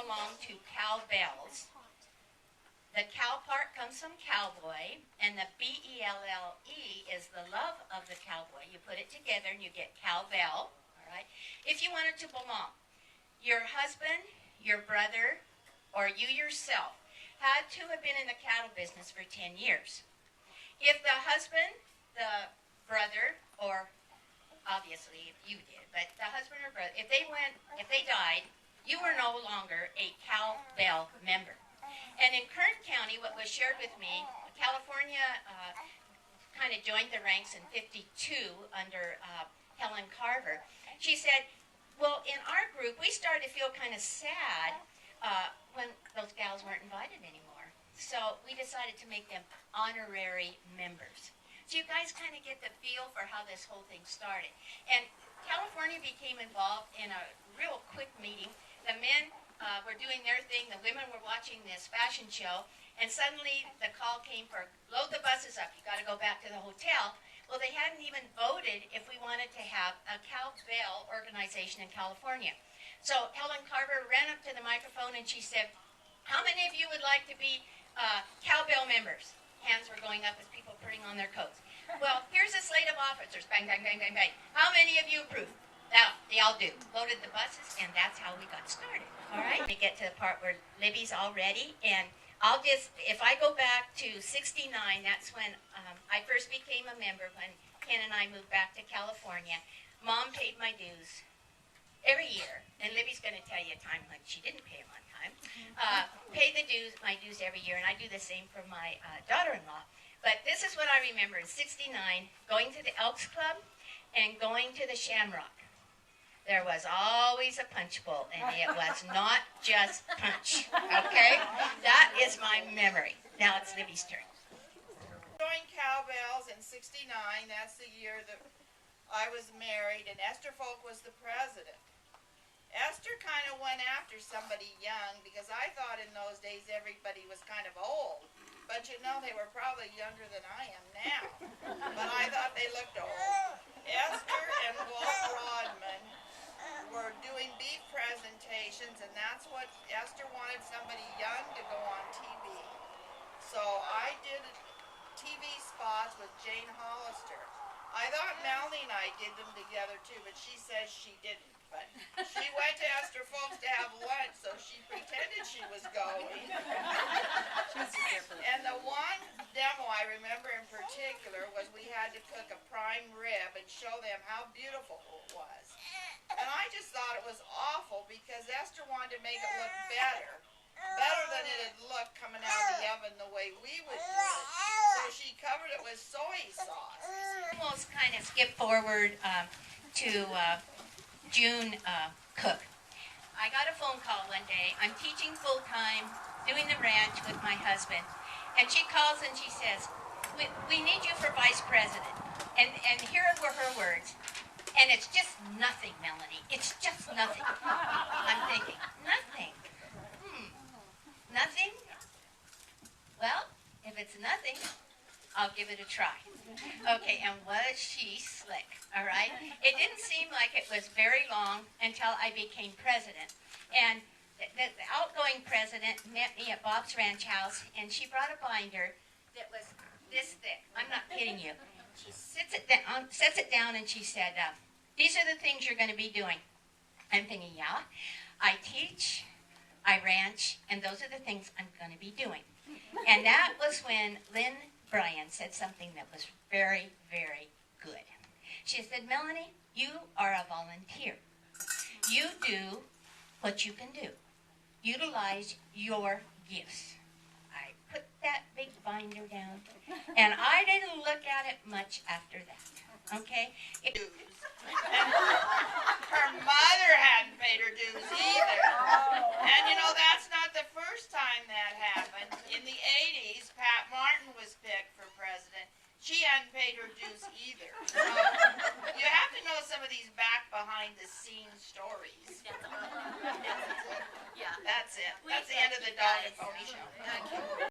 belong to cowbells. The cow part comes from cowboy, and the B-E-L-L-E is the love of the cowboy. You put it together and you get cowbell, all right? If you want it to belong, your husband, your brother, or you yourself had to have been in the cattle business for 10 years. If the husband, the brother, or obviously if you did, but the husband or brother, if they died, you were no longer a cowbell member. And in Kern County, what was shared with me, California kind of joined the ranks in '52 under Helen Carver. She said, well, in our group, we started to feel kind of sad when those gals weren't invited anymore. So we decided to make them honorary members. So you guys kind of get the feel for how this whole thing started. And California became involved in a real quick meeting. The men were doing their thing, the women were watching this fashion show, and suddenly the call came for, load the buses up, you got to go back to the hotel. Well, they hadn't even voted if we wanted to have a cowbell organization in California. So Helen Carver ran up to the microphone and she said, how many of you would like to be cowbell members? Hands were going up as people putting on their coats. Well, here's a slate of officers, bang, bang, bang, bang, bang. How many of you approve? Now, they all do. Loaded the buses, and that's how we got started. All right? We get to the part where Libby's all ready, and I'll just, if I go back to '69, that's when I first became a member, when Ken and I moved back to California. Mom paid my dues every year, and Libby's going to tell you a time when she didn't pay them on time. Pay the dues, my dues every year, and I do the same for my daughter-in-law. But this is what I remember in '69, going to the Elks Club and going to the Shamrock. There was always a punch bowl, and it was not just punch, okay? That is my memory. Now it's Libby's turn. Joined Cowbells in '69, that's the year that I was married, and Esther Folk was the president. Esther kind of went after somebody young, because I thought in those days everybody was kind of old. But you know, they were probably younger than I am now. But I thought they looked old. Esther and Walt Rodman were doing beef presentations, and that's what Esther wanted, somebody young to go on TV. So I did TV spots with Jane Hollister. I thought Melanie and I did them together too, but she says she didn't. But she went to Esther Folks to have lunch, so she pretended she was going. And the one demo I remember in particular was we had to cook a prime rib and show them how beautiful it was. And I just thought it was awful because Esther wanted to make it look better than it had looked coming out of the oven the way we would do it. So she covered it with soy sauce. Almost kind of skip forward to June Cook. I got a phone call one day. I'm teaching full-time, doing the ranch with my husband. And she calls and she says, we need you for vice president. And here were her words. And it's just nothing, Melanie. It's just nothing. I'm thinking, nothing? Nothing? Well, if it's nothing, I'll give it a try. Okay, and was she slick, all right? It didn't seem like it was very long until I became president. And the outgoing president met me at Bob's Ranch House, and she brought a binder that was this thick. I'm not kidding you. She sets it down, and she said, these are the things you're going to be doing. I'm thinking, yeah, I teach, I ranch, and those are the things I'm going to be doing. And that was when Lynn Bryan said something that was very, very good. She said, Melanie, you are a volunteer. You do what you can do. Utilize your gifts. I put that big binder down, and I didn't look at it much after that. Okay? Her mother hadn't paid her dues either. And you know, that's not the first time that happened. In the 80s, Pat Martin was picked for president. She hadn't paid her dues either. So you have to know some of these back behind the scenes stories. Yeah. That's it. That's the end of the Dog and Pony Show.